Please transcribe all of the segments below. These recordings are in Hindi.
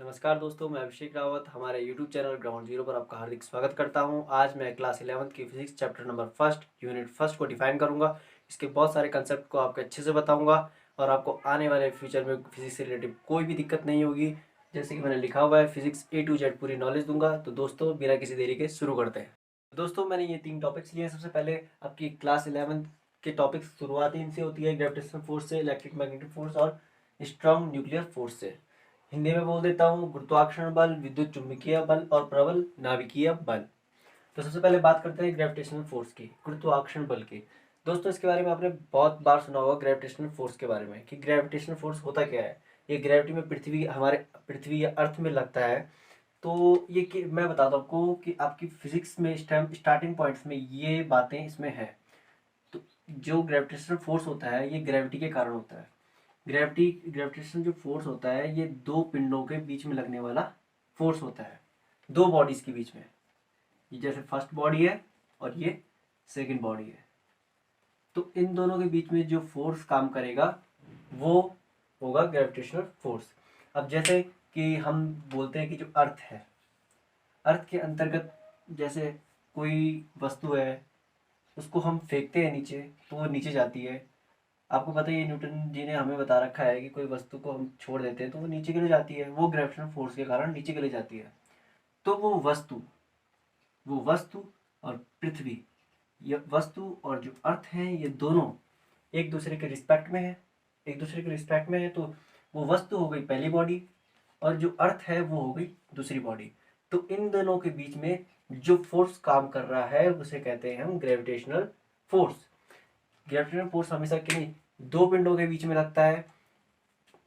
नमस्कार दोस्तों, मैं अभिषेक रावत हमारे यूट्यूब चैनल ग्राउंड जीरो पर आपका हार्दिक स्वागत करता हूं। आज मैं क्लास 11th की physics chapter number first unit first को डिफाइन करूंगा। इसके बहुत सारे कंसेप्ट को आपको अच्छे से बताऊंगा और आपको आने वाले फ्यूचर में फिजिक्स से रिलेटेड कोई भी दिक्कत नहीं होगी। जैसे कि मैंने लिखा हुआ है, फिजिक्स A to Z पूरी नॉलेज दूंगा। तो दोस्तों, बिना किसी देरी के शुरू करते हैं। दोस्तों, मैंने ये 3 टॉपिक्स लिए हैं। सबसे पहले आपकी क्लास 11th के टॉपिक्स शुरुआत इनसे होती है, ग्रेविटेशनल फोर्स से, इलेक्ट्रिक मैग्नेटिक फोर्स और स्ट्रॉन्ग न्यूक्लियर फोर्स से। हिंदी में बोल देता हूँ, गुरुत्वाकर्षण बल, विद्युत चुंबकीय बल और प्रबल नाभिकीय बल। तो सबसे पहले बात करते हैं ग्रेविटेशनल फोर्स की, गुरुत्वाकर्षण बल की। दोस्तों, इसके बारे में आपने बहुत बार सुना होगा ग्रेविटेशनल फोर्स के बारे में कि ग्रेविटेशनल फोर्स होता क्या है। ये ग्रेविटी में पृथ्वी या अर्थ में लगता है। तो ये कि मैं बताता हूँ आपको कि आपकी फिजिक्स में स्टार्टिंग पॉइंट्स में ये बातें इसमें है। तो जो ग्रेविटेशनल फोर्स होता है, ये ग्रेविटी के कारण होता है। ग्रेविटेशन जो फोर्स होता है, ये दो पिंडों के बीच में लगने वाला फोर्स होता है, दो बॉडीज के बीच में। ये जैसे फर्स्ट बॉडी है और ये सेकंड बॉडी है। तो इन दोनों के बीच में जो फोर्स काम करेगा वो होगा ग्रेविटेशनल फोर्स। अब जैसे कि हम बोलते हैं कि जो अर्थ है, अर्थ के अंतर्गत जैसे कोई वस्तु है, उसको हम फेंकते हैं नीचे तो वो नीचे जाती है। आपको पता ही है, न्यूटन जी ने हमें बता रखा है कि कोई वस्तु को हम छोड़ देते हैं तो वो नीचे गिर जाती है, वो ग्रेविटेशनल फोर्स के कारण नीचे गिर जाती है। तो वो वस्तु और पृथ्वी, ये वस्तु और जो अर्थ है, ये दोनों एक दूसरे के रिस्पेक्ट में है। तो वो वस्तु हो गई पहली बॉडी और जो अर्थ है वो हो गई दूसरी बॉडी। तो इन दोनों के बीच में जो फोर्स काम कर रहा है उसे कहते हैं हम ग्रेविटेशनल फोर्स। ग्रेविटेशनल फोर्स हमेशा किन्हीं दो पिंडों के बीच में लगता है।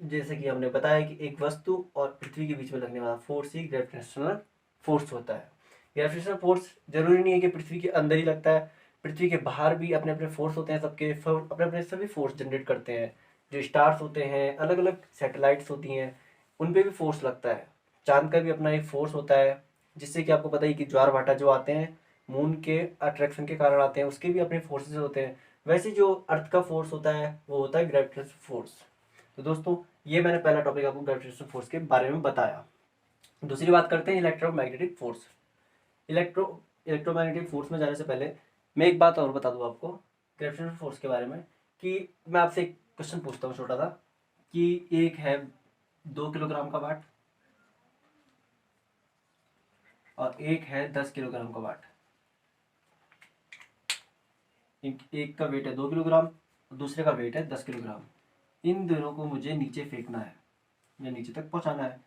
जैसे कि हमने बताया कि एक वस्तु और पृथ्वी के बीच में लगने वाला फोर्स ही ग्रेविटेशनल फोर्स होता है। ग्रेविटेशनल फोर्स जरूरी नहीं है कि पृथ्वी के अंदर ही लगता है, पृथ्वी के बाहर भी अपने अपने फोर्स होते हैं। सबके अपने अपने सभी फोर्स जनरेट करते हैं। जो स्टार्स होते हैं, अलग अलग सैटेलाइट्स होती हैं, उन पे भी फोर्स लगता है। चांद का भी अपना एक फोर्स होता है, जिससे कि आपको पता ही कि ज्वार भाटा जो आते हैं मून के अट्रैक्शन के कारण आते हैं, उसके भी अपने फोर्सेस होते हैं। वैसे जो अर्थ का फोर्स होता है वो होता है ग्रेविटेशनल फोर्स। तो दोस्तों, ये मैंने पहला टॉपिक आपको ग्रेविटेशनल फोर्स के बारे में बताया। दूसरी बात करते हैं इलेक्ट्रोमैग्नेटिक फोर्स। इलेक्ट्रोमैग्नेटिक फोर्स में जाने से पहले मैं एक बात और बता दूं आपको ग्रेविटेशनल फोर्स के बारे में, कि मैं आपसे एक क्वेश्चन पूछता हूँ छोटा सा, कि एक है 2 किलोग्राम का वाट और एक है 10 किलोग्राम का वाट। एक का वेट है 2 किलोग्राम और दूसरे का वेट है 10 किलोग्राम। इन दोनों को मुझे नीचे फेंकना है या नीचे तक पहुंचाना है।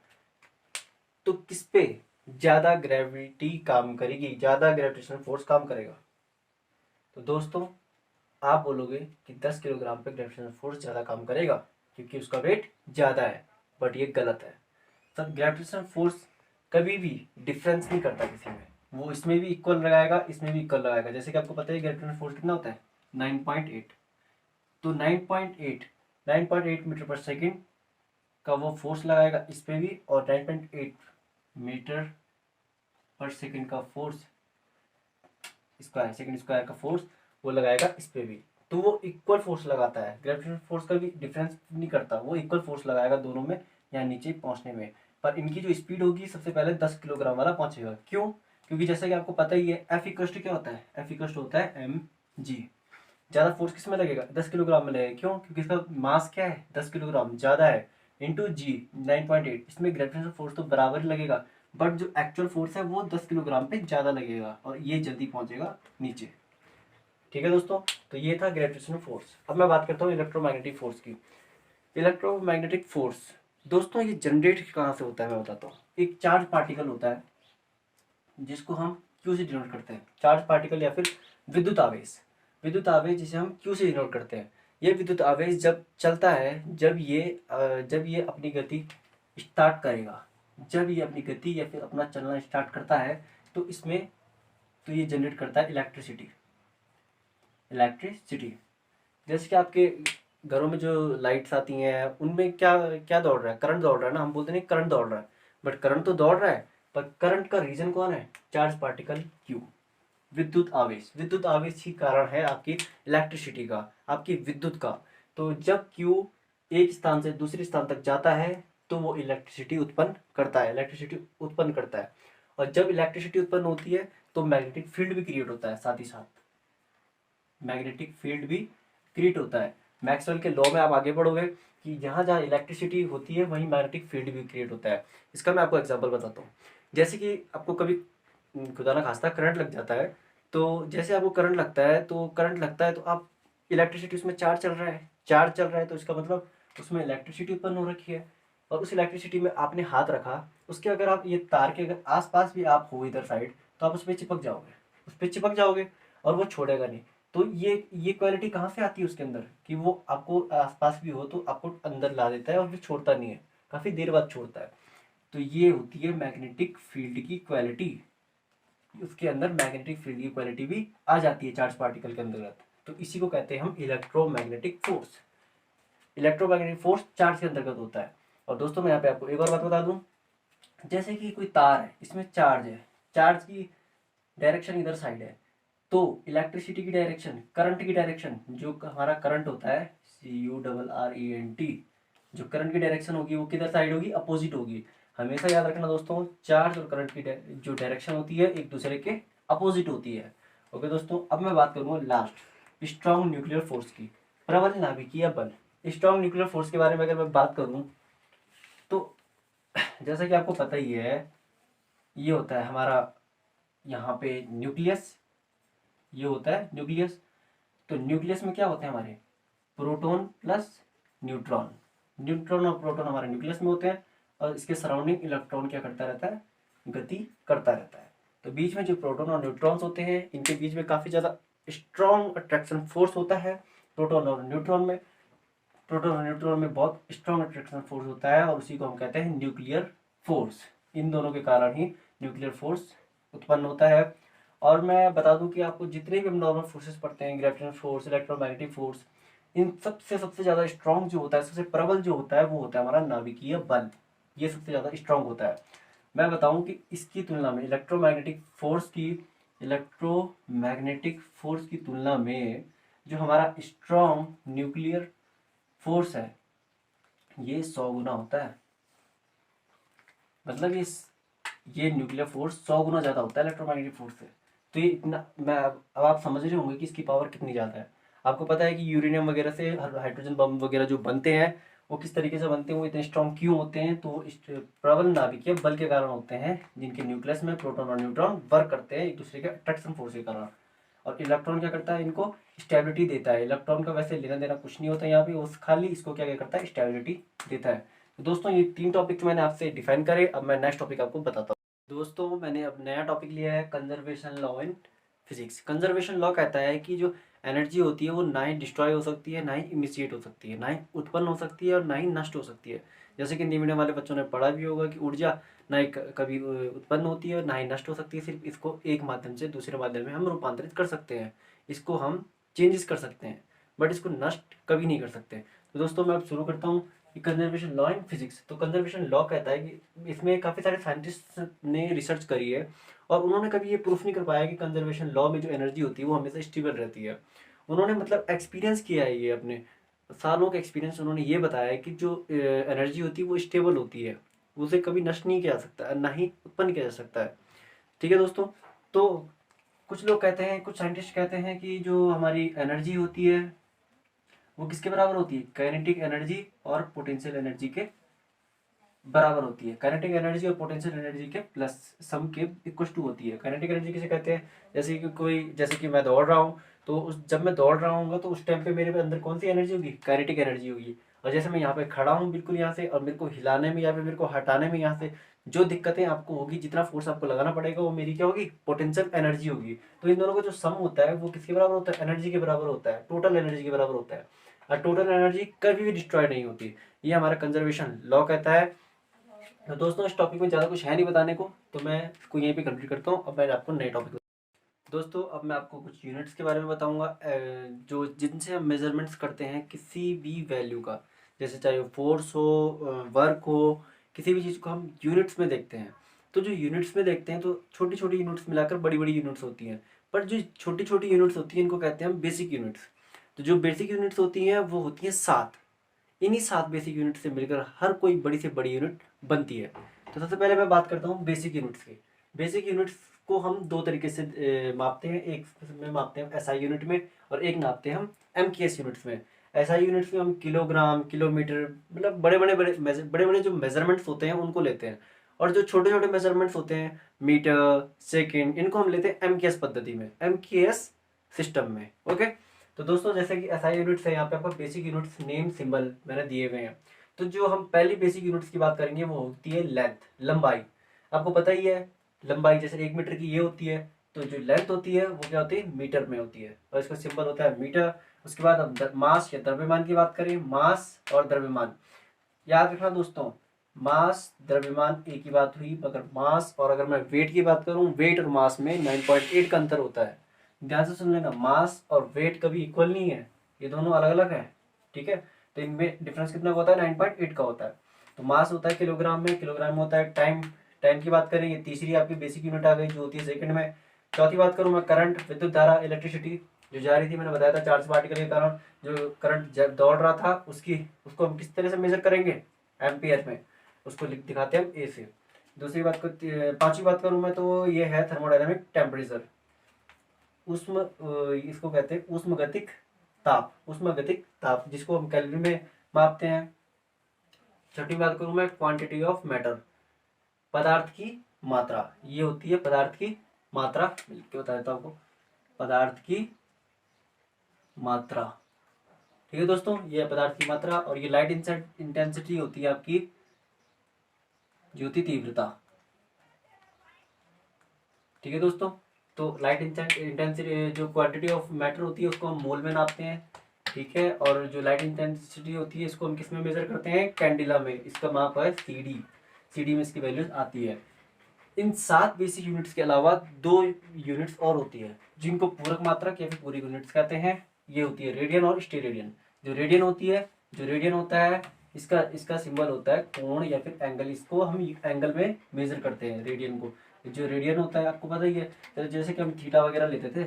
तो किस पे ज्यादा ग्रेविटी काम करेगी, ज्यादा ग्रेविटेशनल फोर्स काम करेगा? तो दोस्तों, आप बोलोगे कि 10 किलोग्राम पे ग्रेविटेशनल फोर्स ज्यादा काम करेगा क्योंकि उसका वेट ज्यादा है। बट ये गलत है। सब ग्रेविटेशनल फोर्स कभी भी डिफरेंस नहीं करता किसी में। वो इसमें भी इक्वल लगाएगा, इसमें भी इक्वल लगाएगा। जैसे कि आपको पता है ग्रेविटेशनल फोर्स कितना होता है, 9.8। तो 9.8 मीटर पर सेकेंड का वो फोर्स लगाएगा इस पे भी, और 9.8 मीटर पर सेकेंड का फोर्स स्क्वायर, सेकेंड स्क्वायर का फोर्स वो लगाएगा इस पे भी। तो वो इक्वल फोर्स लगाता है। ग्रेविटेशनल फोर्स का भी डिफरेंस नहीं करता, वो इक्वल फोर्स लगाएगा दोनों में या नीचे पहुंचने में। पर इनकी जो स्पीड होगी, सबसे पहले 10 किलोग्राम वाला पहुंचेगा। क्यों? क्योंकि जैसा कि आपको पता ही है, एफ इक्वल टू क्या होता है, एफ इक्वल टू होता है एम जी। ज्यादा फोर्स किस में लगेगा, 10 किलोग्राम में लगेगा। क्यों? क्योंकि इसका मास क्या है, 10 किलोग्राम ज्यादा है, इंटू जी 9.8। इसमें ग्रेविटेशनल फोर्स तो बराबर ही लगेगा, बट जो एक्चुअल फोर्स है वो 10 किलोग्राम पे ज्यादा लगेगा और ये जल्दी पहुंचेगा नीचे। ठीक है दोस्तों, तो ये था ग्रेविटेशनल फोर्स। अब मैं बात करता हूँ इलेक्ट्रोमैग्नेटिक फोर्स की। इलेक्ट्रोमैग्नेटिक फोर्स दोस्तों, ये जनरेट कहाँ से होता है मैं बताता हूँ। एक चार्ज पार्टिकल होता है जिसको हम क्यू से डिनोट करते हैं, चार्ज पार्टिकल या फिर विद्युत आवेश। विद्युत आवेश जिसे हम क्यू से डिनोट करते हैं। ये विद्युत आवेश जब चलता है, जब ये अपनी गति स्टार्ट करेगा, जब ये अपनी गति या फिर अपना चलना स्टार्ट करता है, तो इसमें तो ये जनरेट करता है इलेक्ट्रिसिटी। जैसे कि आपके घरों में जो लाइट्स आती हैं उनमें क्या क्या दौड़ रहा है, करंट दौड़ रहा है ना। हम बोलते नहीं करंट दौड़ रहा है, बट करंट तो दौड़ रहा है, पर करंट का रीजन कौन है, चार्ज पार्टिकल क्यू, विद्युत आवेश। विद्युत आवेश ही कारण है आपकी इलेक्ट्रिसिटी का, आपकी विद्युत का। तो जब क्यू एक स्थान से दूसरे स्थान तक जाता है तो वो इलेक्ट्रिसिटी उत्पन्न करता है, इलेक्ट्रिसिटी उत्पन्न करता है। और जब इलेक्ट्रिसिटी उत्पन्न होती है तो मैग्नेटिक फील्ड भी क्रिएट होता है, साथ ही साथ मैग्नेटिक फील्ड भी क्रिएट होता है। मैक्सवेल के लॉ में आप आगे पढ़ोगे कि जहाँ जहाँ इलेक्ट्रिसिटी होती है वहीं मैग्नेटिक फील्ड भी क्रिएट होता है। इसका मैं आपको एग्जांपल बताता हूँ। जैसे कि आपको कभी खुदा ना खास्ता करंट लग जाता है, तो जैसे आपको करंट लगता है तो आप इलेक्ट्रिसिटी, उसमें चार्ज चल रहा है, चार्ज चल रहा है तो इसका मतलब उसमें इलेक्ट्रिसिटी उत्पन्न हो रखी है। और उस इलेक्ट्रिसिटी में आपने हाथ रखा, उसके अगर आप ये तार के अगर आसपास भी आप हो इधर साइड, तो आप उस पर चिपक जाओगे, उस पर चिपक जाओगे और वो छोड़ेगा नहीं। तो ये क्वालिटी कहाँ से आती है उसके अंदर कि वो आपको आसपास भी हो तो आपको अंदर ला देता है और फिर छोड़ता नहीं है, काफ़ी देर बाद छोड़ता है। तो ये होती है मैग्नेटिक फील्ड की क्वालिटी। उसके अंदर मैग्नेटिक फील्ड की क्वालिटी भी आ जाती है चार्ज पार्टिकल के अंतर्गत। तो इसी को कहते हैं हम electromagnetic force. Electromagnetic force charge के अंतर्गत होता है। और दोस्तों मैं यहाँ पे आपको एक और बात बता दूं, जैसे कि कोई तार है, इसमें चार्ज है, चार्ज की डायरेक्शन इधर साइड है, तो इलेक्ट्रिसिटी की डायरेक्शन, करंट की डायरेक्शन, जो हमारा करंट होता है CURRENT, जो करंट की डायरेक्शन होगी वो किधर साइड होगी, अपोजिट होगी। हमेशा याद रखना दोस्तों, चार्ज और करंट की जो डायरेक्शन होती है एक दूसरे के अपोजिट होती है। ओके दोस्तों, अब मैं बात करूंगा लास्ट स्ट्रॉन्ग न्यूक्लियर फोर्स की, प्रबल नाभिकीय बल। स्ट्रॉन्ग न्यूक्लियर फोर्स के बारे में अगर मैं बात करूं तो जैसा कि आपको पता ही है, ये होता है हमारा यहाँ पे न्यूक्लियस, ये होता है न्यूक्लियस। तो न्यूक्लियस में क्या होते हैं हमारे, प्रोटॉन प्लस न्यूट्रॉन। न्यूट्रॉन और प्रोटॉन हमारे न्यूक्लियस में होते हैं और इसके सराउंडिंग इलेक्ट्रॉन क्या करता रहता है, गति करता रहता है। तो बीच में जो प्रोटॉन और न्यूट्रॉन्स होते हैं, इनके बीच में काफ़ी ज़्यादा स्ट्रॉन्ग अट्रैक्शन फोर्स होता है। प्रोटॉन और न्यूट्रॉन में, प्रोटॉन और न्यूट्रॉन में बहुत स्ट्रॉन्ग अट्रैक्शन फोर्स होता है और उसी को हम कहते हैं न्यूक्लियर फोर्स। इन दोनों के कारण ही न्यूक्लियर फोर्स उत्पन्न होता है। और मैं बता दूं कि आपको जितने भी हम नॉर्मल फोर्सेस पढ़ते हैं, ग्रेविटेशनल फोर्स, इलेक्ट्रोमैग्नेटिक फोर्स, इन सबसे ज़्यादा स्ट्रॉन्ग जो होता है, सबसे प्रबल जो होता है, वो होता है हमारा नाभिकीय बल। ये सबसे ज़्यादा स्ट्रॉन्ग होता है। मैं बताऊं कि इसकी तुलना में इलेक्ट्रोमैग्नेटिक फोर्स की तुलना में जो हमारा स्ट्रॉन्ग न्यूक्लियर फोर्स है, ये 100 गुना होता है। मतलब ये न्यूक्लियर फोर्स 100 गुना ज़्यादा होता है इलेक्ट्रोमैग्नेटिक फोर्स से। तो ये इतना, मैं अब आप समझ रहे होंगे कि इसकी पावर कितनी ज़्यादा है। आपको पता है कि यूरेनियम वगैरह से हाइड्रोजन बम वगैरह जो बनते हैं, वो किस तरीके से बनते हैं, वो इतने स्ट्रॉन्ग क्यों होते हैं, तो इस प्रबल नाभिकीय बल के कारण होते हैं, जिनके न्यूक्लियस में प्रोटॉन और न्यूट्रॉन वर्क करते हैं एक दूसरे के अट्रैक्शन फोर्स के कारण। और इलेक्ट्रॉन क्या करता है, इनको स्टेबिलिटी देता है। इलेक्ट्रॉन का वैसे लेना देना कुछ नहीं होता यहाँ पे, उस खाली इसको क्या क्या करता है, स्टेबिलिटी देता है। तो दोस्तों ये 3 टॉपिक मैंने आपसे डिफाइन करे। अब मैं नेक्स्ट टॉपिक आपको बताता हूँ। दोस्तों मैंने अब नया टॉपिक लिया है, conservation law in physics. Conservation law कहता है कि जो एनर्जी होती है वो ना ही डिस्ट्रॉय हो सकती है, ना ही इमिसिएट हो सकती है, ना ही उत्पन्न हो सकती है और ना ही नष्ट हो सकती है। जैसे कि हिंदी मीडियम वाले बच्चों ने पढ़ा भी होगा कि ऊर्जा ना ही कभी उत्पन्न होती है और ना ही नष्ट हो सकती है, सिर्फ इसको एक माध्यम से दूसरे माध्यम में हम रूपांतरित कर सकते हैं, इसको हम चेंजेस कर सकते हैं, बट इसको नष्ट कभी नहीं कर सकते। तो दोस्तों मैं अब शुरू करता हूँ कंजर्वेशन लॉ इन फिजिक्स। तो कंजर्वेशन लॉ कहता है कि इसमें काफ़ी सारे साइंटिस्ट ने रिसर्च करी है और उन्होंने कभी ये प्रूफ नहीं कर पाया कि कंजर्वेशन लॉ में जो एनर्जी होती है वो हमेशा स्टेबल रहती है। उन्होंने मतलब एक्सपीरियंस किया है, ये अपने सालों का एक्सपीरियंस, उन्होंने ये बताया है कि जो एनर्जी होती है वो स्टेबल होती है, उसे कभी नष्ट नहीं किया जा सकता, ना ही उत्पन्न किया जा सकता है। ठीक है दोस्तों, तो कुछ लोग कहते हैं, कुछ साइंटिस्ट कहते हैं कि जो हमारी एनर्जी होती है वो किसके बराबर होती है, काइनेटिक एनर्जी और पोटेंशियल एनर्जी के बराबर होती है। काइनेटिक एनर्जी और पोटेंशियल एनर्जी के प्लस सम के इक्वल टू होती है। काइनेटिक एनर्जी किसे कहते हैं, जैसे कि मैं दौड़ रहा हूँ, तो जब मैं दौड़ रहा हूँ तो उस टाइम पे मेरे अंदर कौन सी एनर्जी होगी, काइनेटिक एनर्जी होगी। और जैसे मैं यहाँ पे खड़ा हूँ बिल्कुल यहाँ से, और मेरे को हिलाने में या फिर मेरे को हटाने में यहाँ से जो दिक्कतें आपको होगी, जितना फोर्स आपको लगाना पड़ेगा, वो मेरी क्या होगी, पोटेंशियल एनर्जी होगी। तो इन दोनों का जो सम होता है वो किसके बराबर होता है, एनर्जी के बराबर होता है, टोटल एनर्जी के बराबर होता है। और टोटल एनर्जी कभी भी डिस्ट्रॉय नहीं होती, ये हमारा कंजर्वेशन लॉ कहता है। तो दोस्तों इस टॉपिक में ज़्यादा कुछ है नहीं बताने को, तो मैं इसको यहीं पे कंप्लीट करता हूँ। अब मैं आपको नए टॉपिक, दोस्तों अब मैं आपको कुछ यूनिट्स के बारे में बताऊंगा, जो जिनसे हम मेजरमेंट्स करते हैं किसी भी वैल्यू का, जैसे चाहे वो फोर्स हो, वर्क हो, किसी भी चीज़ को हम यूनिट्स में देखते हैं। तो जो यूनिट्स में देखते हैं तो छोटी छोटी यूनिट्स मिलाकर बड़ी बड़ी यूनिट्स होती हैं, पर जो छोटी छोटी यूनिट्स होती हैं इनको कहते हैं हम बेसिक यूनिट्स। तो जो बेसिक यूनिट्स होती हैं वो होती हैं 7। इन्हीं 7 बेसिक यूनिट से मिलकर हर कोई बड़ी से बड़ी यूनिट बनती है। तो सबसे पहले मैं बात करता हूँ बेसिक यूनिट्स की। बेसिक यूनिट्स को हम दो तरीके से मापते हैं, एक में मापते हैं एसआई यूनिट में और एक नापते हैं हम एमकेएस यूनिट्स में। एसआई यूनिट्स में हम किलोग्राम, किलोमीटर, मतलब बड़े बड़े जो मेजरमेंट्स होते हैं उनको लेते हैं, और जो छोटे छोटे मेजरमेंट्स होते हैं मीटर, सेकेंड, इनको हम लेते हैं एमकेएस पद्धति में, एमकेएस सिस्टम में। ओके, तो दोस्तों जैसे कि एसआई यूनिट्स है, यहाँ पे आपको बेसिक यूनिट्स नेम सिंबल मैंने दिए हुए हैं। तो जो हम पहली बेसिक यूनिट्स की बात करेंगे वो होती है लेंथ, लंबाई। आपको पता ही है लंबाई जैसे 1 मीटर की ये होती है, तो जो लेंथ होती है वो क्या होती है, मीटर में होती है, और इसका सिंबल होता है मीटर। उसके बाद हम मास या द्रव्यमान की बात करें, मास और द्रव्यमान याद रखना दोस्तों, मास द्रव्यमान एक ही बात हुई, मगर मास और अगर मैं वेट की बात करूं, वेट और मास में 9.8 का अंतर होता है। ध्यान से सुन लेना, मास और वेट कभी इक्वल नहीं है, ये दोनों अलग अलग है। ठीक है, तो इनमें डिफरेंस कितना होता है, 9.8 का होता है। तो मास होता है किलोग्राम में, किलोग्राम में होता है टाइम। टाइम की बात करें, ये तीसरी आपकी बेसिक यूनिट आ गई जो होती है सेकंड में। चौथी बात करूं मैं करंट, विद्युत धारा, इलेक्ट्रिसिटी जो जा रही थी, मैंने बताया था चार्ज पार्टिकल के कारण जो करंट दौड़ रहा था उसकी, उसको हम किस तरह से मेजर करेंगे, एम्पियर में, उसको दिखाते हैं हम ए से। दूसरी बात को, पांचवी बात करूं मैं तो ये है थर्मोडायनामिक टेम्परेचर, उष्म, इसको कहते हैं उष्मगतिक ताप, उष्मगतिक ताप जिसको हम कैलोरी में मापते हैं। छठी बात करूं मैं क्वांटिटी ऑफ मैटर, पदार्थ की मात्रा, ये होती है पदार्थ की मात्रा, मिलकर बता देता हूं आपको, पदार्थ की मात्रा। ठीक है दोस्तों, ये है पदार्थ की मात्रा। और ये लाइट इंटेंसिटी होती है आपकी ज्योति तीव्रता। ठीक है दोस्तों, तो लाइट इंटेंसिटी जो क्वांटिटी ऑफ मैटर होती है उसको हम मोल में नापते हैं। ठीक है, और जो लाइट इंटेंसिटी होती है इसको हम किस में मेजर करते हैं, कैंडिला में, इसका माप है सीडी, सीडी में इसकी वैल्यू आती है। इन 7 बेसिक यूनिट्स के अलावा 2 यूनिट्स और होती है जिनको पूरक मात्रक या फिर पूरी यूनिट्स कहते हैं। ये होती है रेडियन और स्टेरेडियन। जो रेडियन होती है, जो रेडियन होता है, इसका इसका सिंबल होता है कोण या फिर एंगल, इसको हम एंगल में मेजर करते हैं रेडियन को। जो रेडियन होता है आपको पता ही है, तो जैसे कि हम थीटा वगैरह लेते थे,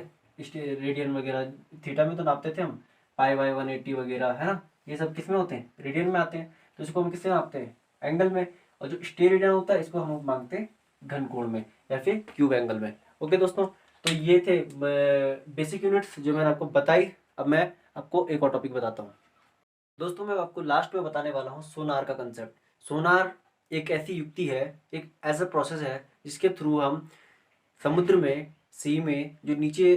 रेडियन वगैरह थीटा में तो नापते थे हम, पाई बाई 180 वगैरह, है ना, ये सब किस में होते हैं, रेडियन में आते हैं। तो इसको हम किससे नापते हैं, एंगल में। और जो स्टेरेडियन होता है इसको हम मांगते हैं घन कोण में या फिर क्यूब एंगल में। ओके दोस्तों, तो ये थे बेसिक यूनिट्स जो मैंने आपको बताई। अब मैं आपको एक और टॉपिक बताता हूँ दोस्तों। मैं आपको लास्ट में बताने वाला हूँ सोनार का कंसेप्ट। सोनार एक ऐसी युक्ति है, एक ऐसा प्रोसेस है जिसके थ्रू हम समुद्र में, सी में जो नीचे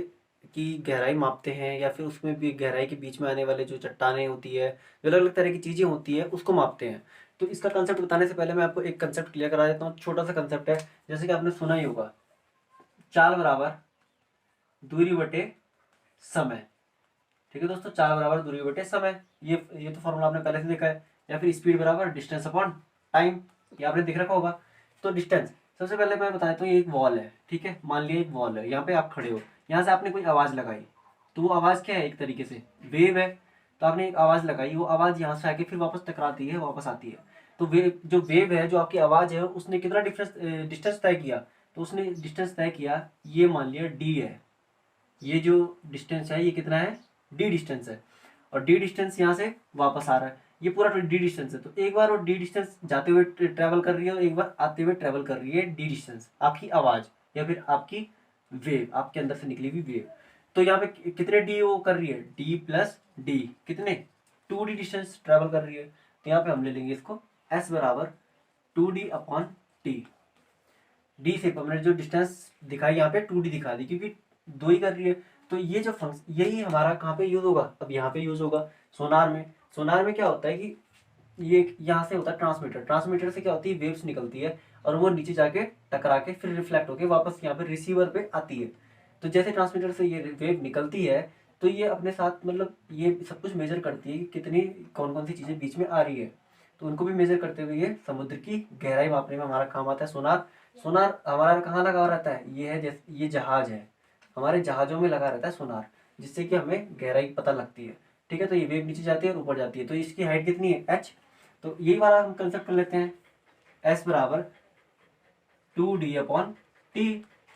की गहराई मापते हैं, या फिर उसमें भी गहराई के बीच में आने वाले जो चट्टानें होती है, जो अलग अलग तरह की चीज़ें होती है, उसको मापते हैं। तो इसका कंसेप्ट बताने से पहले मैं आपको एक कंसेप्ट क्लियर करा देता हूँ। छोटा सा कंसेप्ट है, जैसे कि आपने सुना ही होगा, चाल बराबर दूरी बटे समय। ठीक है दोस्तों, चाल बराबर दूरी बटे समय, ये तो फॉर्मूला आपने पहले से देखा है। या फिर स्पीड बराबर डिस्टेंस अपॉन टाइम, ये आपने देख रखा होगा। तो डिस्टेंस, सबसे पहले मैं बता देता हूँ, ये एक वॉल है। ठीक है, मान लिया एक वॉल है, यहाँ पे आप खड़े हो, यहाँ से आपने कोई आवाज़ लगाई, तो वो आवाज़ क्या है, एक तरीके से वेव है। तो आपने एक आवाज़ लगाई, वो आवाज़ यहाँ से आके फिर वापस टकराती है, वापस आती है। तो वेव है, जो आपकी आवाज़ है, उसने कितना डिस्टेंस तय किया, तो उसने डिस्टेंस तय किया, ये मान लिया डी है। ये जो डिस्टेंस है ये कितना है, डी डिस्टेंस है। और डी डिस्टेंस यहाँ से वापस आ रहा है, ये पूरा डी डिस्टेंस है। तो एक बार वो डी डिस्टेंस जाते हुए ट्रेवल कर रही है और एक बार आते हुए ट्रेवल कर रही है डी डिस्टेंस, आपकी आवाज या फिर आपकी वेव, आपके अंदर से निकली हुई वेव। तो यहाँ पे कितने डी वो कर रही है, डी प्लस डी, कितने, 2d डिस्टेंस ट्रेवल कर रही है। तो यहाँ पे हम ले लेंगे इसको एस बराबर 2d अपॉन टी। डी से हमने जो डिस्टेंस दिखाई यहाँ पे 2d दिखा दी, क्योंकि दो ही कर रही है। तो ये जो फंक्शन, यही हमारा कहाँ पे यूज होगा, अब यहाँ पे यूज होगा सोनार में। सोनार में क्या होता है कि ये यहाँ से होता है ट्रांसमीटर, ट्रांसमीटर से क्या होती है, वेव्स निकलती है और वो नीचे जाके टकरा के फिर रिफ्लेक्ट होके वापस यहाँ पे रिसीवर पे आती है। तो जैसे ट्रांसमीटर से ये वेव निकलती है, तो ये अपने साथ मतलब ये सब कुछ मेजर करती है कि कितनी कौन कौन सी चीज़ें बीच में आ रही है। तो उनको भी मेजर करते हुए ये समुद्र की गहराई मापने में हमारा काम आता है सोनार। सोनार हमारा कहाँ लगा हुआ रहता है, ये है जैसे ये जहाज है, हमारे जहाज़ों में लगा रहता है सोनार, जिससे कि हमें गहराई पता लगती है। ठीक है, तो ये वेव नीचे जाती है और ऊपर जाती है, तो इसकी हाइट कितनी है, एच। तो यही वाला हम कंसेप्ट कर लेते हैं, एस बराबर 2d अपॉन टी।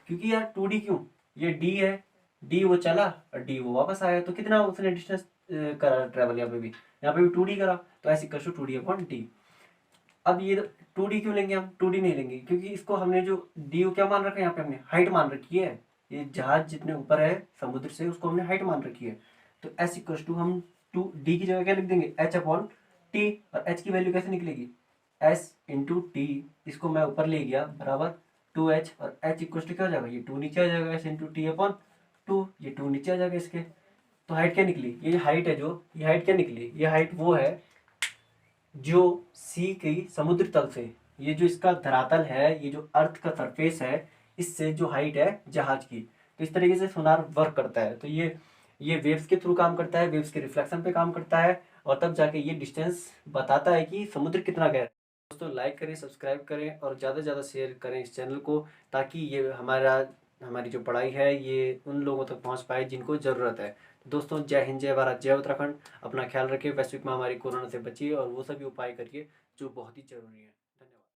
क्योंकि यार 2d क्यों, ये d है, d वो चला और d वो वापस आया, तो कितना उसने डिस्टेंस करा ट्रेवल, यहाँ पे भी 2d करा। तो एस इक्वल टू 2d/t। अब ये 2d क्यों लेंगे हम, 2d नहीं लेंगे क्योंकि इसको हमने जो डी क्या मान रखा है, यहाँ पे हमने हाइट मान रखी है, ये जहाज जितने ऊपर है समुद्र से उसको हमने हाइट मान रखी है। तो एस इक्वल टू हम 2d की जगह क्या लिख देंगे, h/t। और h की वैल्यू कैसे निकलेगी, s इंटू टी, इसको मैं ऊपर ले गया बराबर 2h, और h इक्वल टू क्या हो जाएगा, ये 2 नीचे आ जाएगा, s इंटू t/2, ये 2 नीचे आ जाएगा इसके। तो हाइट क्या निकली, ये हाइट है जो, ये हाइट क्या निकली, ये हाइट वो है जो सी की समुद्र तल से, ये जो इसका धरातल है, ये जो अर्थ का सरफेस है, इससे जो हाइट है जहाज की। तो इस तरीके से सोनार वर्क करता है। तो ये वेव्स के थ्रू काम करता है, वेव्स के रिफ्लेक्शन पे काम करता है, और तब जाके ये डिस्टेंस बताता है कि समुद्र कितना गहरा है। दोस्तों लाइक करें, सब्सक्राइब करें और ज़्यादा से ज़्यादा शेयर करें इस चैनल को, ताकि ये हमारी जो पढ़ाई है ये उन लोगों तक पहुंच पाए जिनको ज़रूरत है। दोस्तों जय हिंद, जय भारत, जय उत्तराखंड। अपना ख्याल रखिए, वैश्विक महामारी कोरोना से बचिए और वो सभी उपाय करिए जो बहुत ही ज़रूरी है।